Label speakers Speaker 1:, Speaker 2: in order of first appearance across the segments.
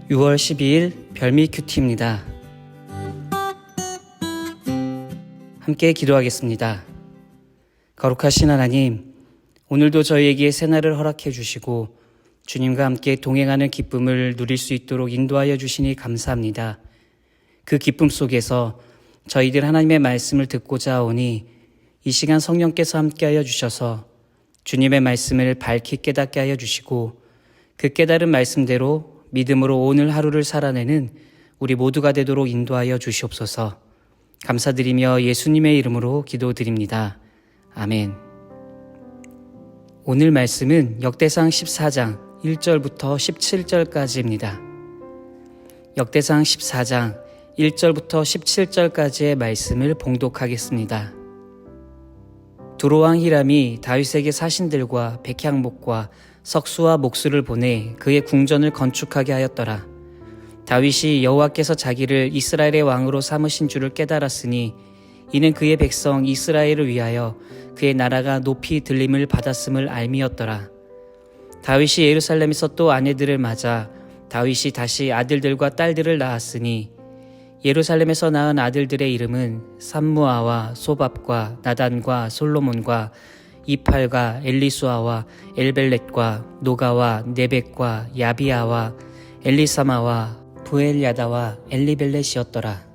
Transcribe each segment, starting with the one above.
Speaker 1: 6월 12일 별미 큐티입니다. 함께 기도하겠습니다. 거룩하신 하나님, 오늘도 저희에게 새날을 허락해 주시고 주님과 함께 동행하는 기쁨을 누릴 수 있도록 인도하여 주시니 감사합니다. 그 기쁨 속에서 저희들 하나님의 말씀을 듣고자 오니 이 시간 성령께서 함께하여 주셔서 주님의 말씀을 밝히 깨닫게 하여 주시고 그 깨달은 말씀대로 믿음으로 오늘 하루를 살아내는 우리 모두가 되도록 인도하여 주시옵소서. 감사드리며 예수님의 이름으로 기도드립니다. 아멘. 오늘 말씀은 역대상 14장 1절부터 17절까지입니다. 역대상 14장 1절부터 17절까지의 말씀을 봉독하겠습니다. 두로왕 히람이 다윗에게 사신들과 백향목과 석수와 목수를 보내 그의 궁전을 건축하게 하였더라. 다윗이 여호와께서 자기를 이스라엘의 왕으로 삼으신 줄을 깨달았으니 이는 그의 백성 이스라엘을 위하여 그의 나라가 높이 들림을 받았음을 알미였더라. 다윗이 예루살렘에서 또 아내들을 맞아 다윗이 다시 아들들과 딸들을 낳았으니 예루살렘에서 낳은 아들들의 이름은 삼무아와 소밥과 나단과 솔로몬과 이팔과 엘리수아와 엘벨렛과 노가와 네벡과 야비아와 엘리사마와 부엘야다와 엘리벨렛이었더라.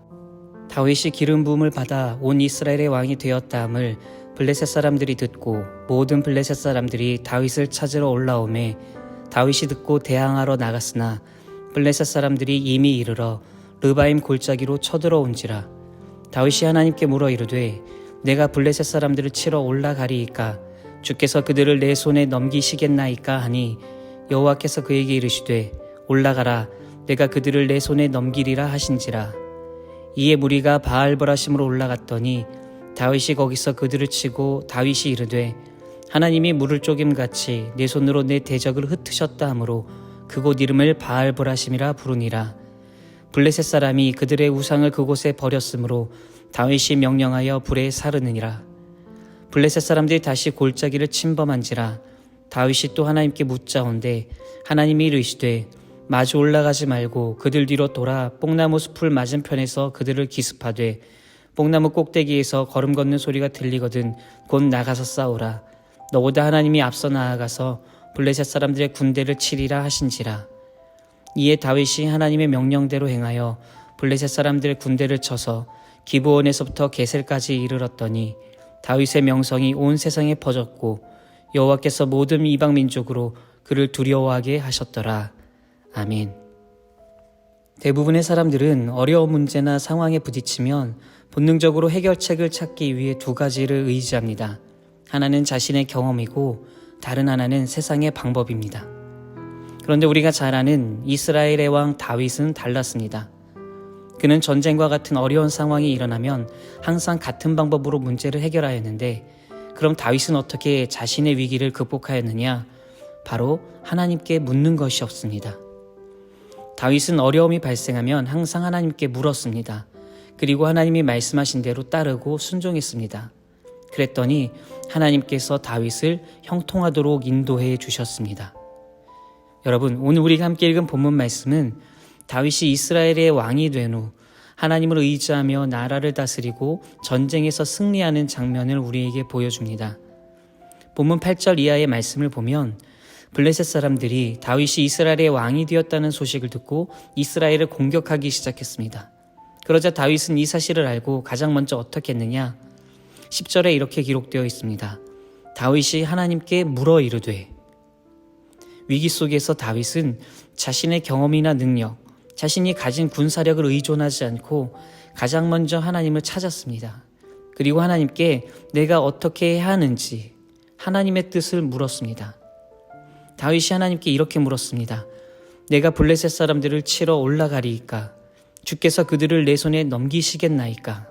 Speaker 1: 다윗이 기름 부음을 받아 온 이스라엘의 왕이 되었다함을 블레셋 사람들이 듣고 모든 블레셋 사람들이 다윗을 찾으러 올라오매 다윗이 듣고 대항하러 나갔으나 블레셋 사람들이 이미 이르러 르바임 골짜기로 쳐들어온지라. 다윗이 하나님께 물어 이르되 내가 블레셋 사람들을 치러 올라가리이까 주께서 그들을 내 손에 넘기시겠나이까 하니 여호와께서 그에게 이르시되 올라가라 내가 그들을 내 손에 넘기리라 하신지라. 이에 무리가 바알보라심으로 올라갔더니 다윗이 거기서 그들을 치고 다윗이 이르되 하나님이 물을 쪼김같이 내 손으로 내 대적을 흩으셨다 하므로 그곳 이름을 바알보라심이라 부르니라. 블레셋 사람이 그들의 우상을 그곳에 버렸으므로 다윗이 명령하여 불에 사르느니라. 블레셋 사람들이 다시 골짜기를 침범한지라. 다윗이 또 하나님께 묻자온데 하나님이 이르시되 마주 올라가지 말고 그들 뒤로 돌아 뽕나무 숲을 맞은편에서 그들을 기습하되 뽕나무 꼭대기에서 걸음 걷는 소리가 들리거든 곧 나가서 싸우라. 너보다 하나님이 앞서 나아가서 블레셋 사람들의 군대를 치리라 하신지라. 이에 다윗이 하나님의 명령대로 행하여 블레셋 사람들의 군대를 쳐서 기브온에서부터 게셀까지 이르렀더니 다윗의 명성이 온 세상에 퍼졌고 여호와께서 모든 이방 민족으로 그를 두려워하게 하셨더라. 아멘. 대부분의 사람들은 어려운 문제나 상황에 부딪히면 본능적으로 해결책을 찾기 위해 두 가지를 의지합니다. 하나는 자신의 경험이고 다른 하나는 세상의 방법입니다. 그런데 우리가 잘 아는 이스라엘의 왕 다윗은 달랐습니다. 그는 전쟁과 같은 어려운 상황이 일어나면 항상 같은 방법으로 문제를 해결하였는데 그럼 다윗은 어떻게 자신의 위기를 극복하였느냐? 바로 하나님께 묻는 것이었습니다. 다윗은 어려움이 발생하면 항상 하나님께 물었습니다. 그리고 하나님이 말씀하신 대로 따르고 순종했습니다. 그랬더니 하나님께서 다윗을 형통하도록 인도해 주셨습니다. 여러분, 오늘 우리가 함께 읽은 본문 말씀은 다윗이 이스라엘의 왕이 된 후 하나님을 의지하며 나라를 다스리고 전쟁에서 승리하는 장면을 우리에게 보여줍니다. 본문 8절 이하의 말씀을 보면 블레셋 사람들이 다윗이 이스라엘의 왕이 되었다는 소식을 듣고 이스라엘을 공격하기 시작했습니다. 그러자 다윗은 이 사실을 알고 가장 먼저 어떻게 했느냐? 10절에 이렇게 기록되어 있습니다. 다윗이 하나님께 물어 이르되. 위기 속에서 다윗은 자신의 경험이나 능력, 자신이 가진 군사력을 의존하지 않고 가장 먼저 하나님을 찾았습니다. 그리고 하나님께 내가 어떻게 해야 하는지 하나님의 뜻을 물었습니다. 다윗이 하나님께 이렇게 물었습니다. 내가 블레셋 사람들을 치러 올라가리이까 주께서 그들을 내 손에 넘기시겠나이까.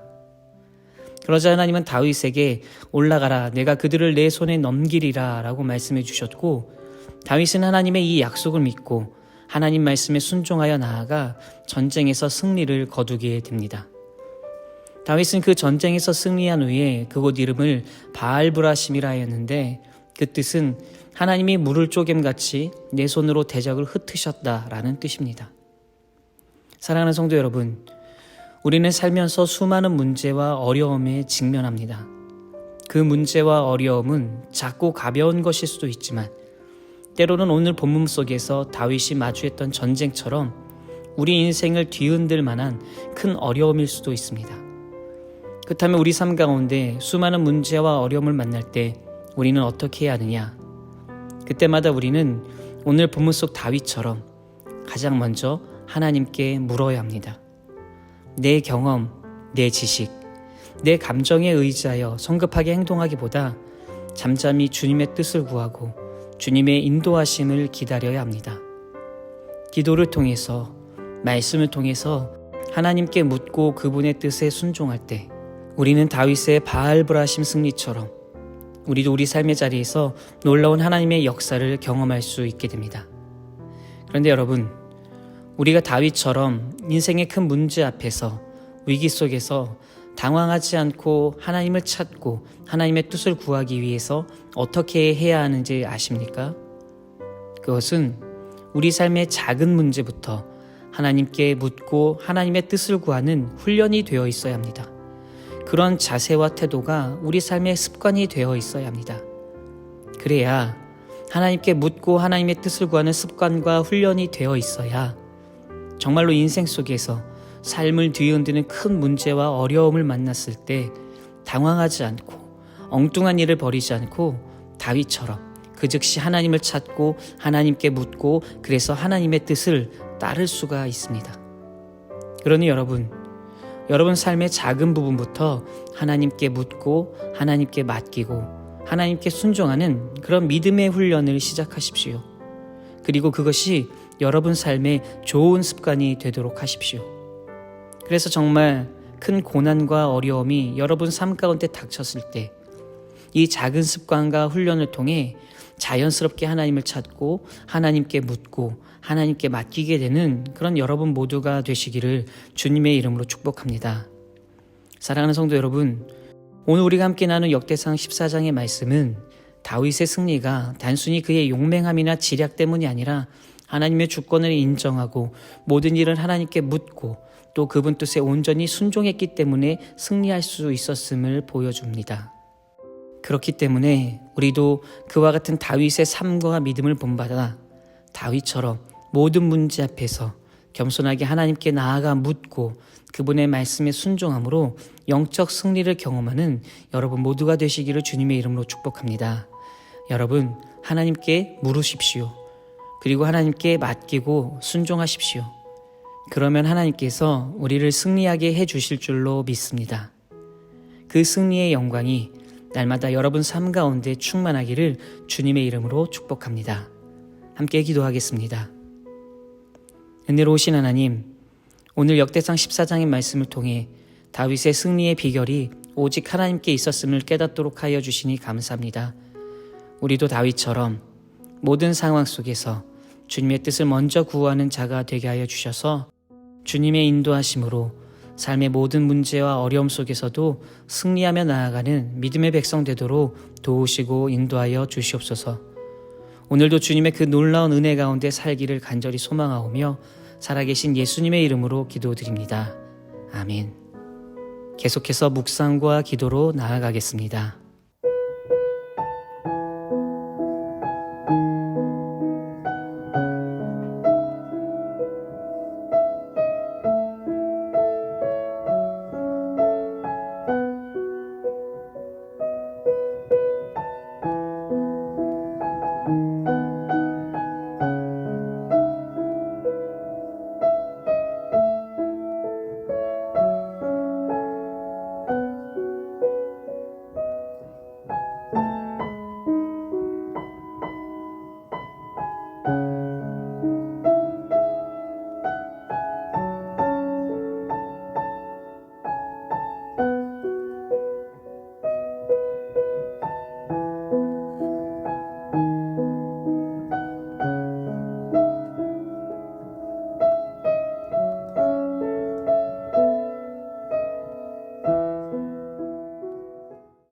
Speaker 1: 그러자 하나님은 다윗에게 올라가라 내가 그들을 내 손에 넘기리라 라고 말씀해 주셨고 다윗은 하나님의 이 약속을 믿고 하나님 말씀에 순종하여 나아가 전쟁에서 승리를 거두게 됩니다. 다윗은 그 전쟁에서 승리한 후에 그곳 이름을 바알브라심이라 하였는데 그 뜻은 하나님이 물을 쪼갬같이 내 손으로 대적을 흩으셨다라는 뜻입니다. 사랑하는 성도 여러분, 우리는 살면서 수많은 문제와 어려움에 직면합니다. 그 문제와 어려움은 작고 가벼운 것일 수도 있지만 때로는 오늘 본문 속에서 다윗이 마주했던 전쟁처럼 우리 인생을 뒤흔들 만한 큰 어려움일 수도 있습니다. 그렇다면 우리 삶 가운데 수많은 문제와 어려움을 만날 때 우리는 어떻게 해야 하느냐? 그때마다 우리는 오늘 본문 속 다윗처럼 가장 먼저 하나님께 물어야 합니다. 내 경험, 내 지식, 내 감정에 의지하여 성급하게 행동하기보다 잠잠히 주님의 뜻을 구하고 주님의 인도하심을 기다려야 합니다. 기도를 통해서, 말씀을 통해서 하나님께 묻고 그분의 뜻에 순종할 때 우리는 다윗의 바알브라심 승리처럼 우리도 우리 삶의 자리에서 놀라운 하나님의 역사를 경험할 수 있게 됩니다. 그런데 여러분, 우리가 다윗처럼 인생의 큰 문제 앞에서 위기 속에서 당황하지 않고 하나님을 찾고 하나님의 뜻을 구하기 위해서 어떻게 해야 하는지 아십니까? 그것은 우리 삶의 작은 문제부터 하나님께 묻고 하나님의 뜻을 구하는 훈련이 되어 있어야 합니다. 그런 자세와 태도가 우리 삶의 습관이 되어 있어야 합니다. 그래야 하나님께 묻고 하나님의 뜻을 구하는 습관과 훈련이 되어 있어야 정말로 인생 속에서 삶을 뒤흔드는 큰 문제와 어려움을 만났을 때 당황하지 않고 엉뚱한 일을 벌이지 않고 다윗처럼 그 즉시 하나님을 찾고 하나님께 묻고 그래서 하나님의 뜻을 따를 수가 있습니다. 그러니 여러분 삶의 작은 부분부터 하나님께 묻고 하나님께 맡기고 하나님께 순종하는 그런 믿음의 훈련을 시작하십시오. 그리고 그것이 여러분 삶의 좋은 습관이 되도록 하십시오. 그래서 정말 큰 고난과 어려움이 여러분 삶 가운데 닥쳤을 때 이 작은 습관과 훈련을 통해 자연스럽게 하나님을 찾고 하나님께 묻고 하나님께 맡기게 되는 그런 여러분 모두가 되시기를 주님의 이름으로 축복합니다. 사랑하는 성도 여러분, 오늘 우리가 함께 나눈 역대상 14장의 말씀은 다윗의 승리가 단순히 그의 용맹함이나 지략 때문이 아니라 하나님의 주권을 인정하고 모든 일을 하나님께 묻고 또 그분 뜻에 온전히 순종했기 때문에 승리할 수 있었음을 보여줍니다. 그렇기 때문에 우리도 그와 같은 다윗의 삶과 믿음을 본받아 다윗처럼 모든 문제 앞에서 겸손하게 하나님께 나아가 묻고 그분의 말씀에 순종함으로 영적 승리를 경험하는 여러분 모두가 되시기를 주님의 이름으로 축복합니다. 여러분, 하나님께 물으십시오. 그리고 하나님께 맡기고 순종하십시오. 그러면 하나님께서 우리를 승리하게 해주실 줄로 믿습니다. 그 승리의 영광이 날마다 여러분 삶 가운데 충만하기를 주님의 이름으로 축복합니다. 함께 기도하겠습니다. 은혜로우신 하나님, 오늘 역대상 14장의 말씀을 통해 다윗의 승리의 비결이 오직 하나님께 있었음을 깨닫도록 하여 주시니 감사합니다. 우리도 다윗처럼 모든 상황 속에서 주님의 뜻을 먼저 구하는 자가 되게 하여 주셔서 주님의 인도하심으로 삶의 모든 문제와 어려움 속에서도 승리하며 나아가는 믿음의 백성 되도록 도우시고 인도하여 주시옵소서. 오늘도 주님의 그 놀라운 은혜 가운데 살기를 간절히 소망하오며 살아계신 예수님의 이름으로 기도드립니다. 아멘. 계속해서 묵상과 기도로 나아가겠습니다.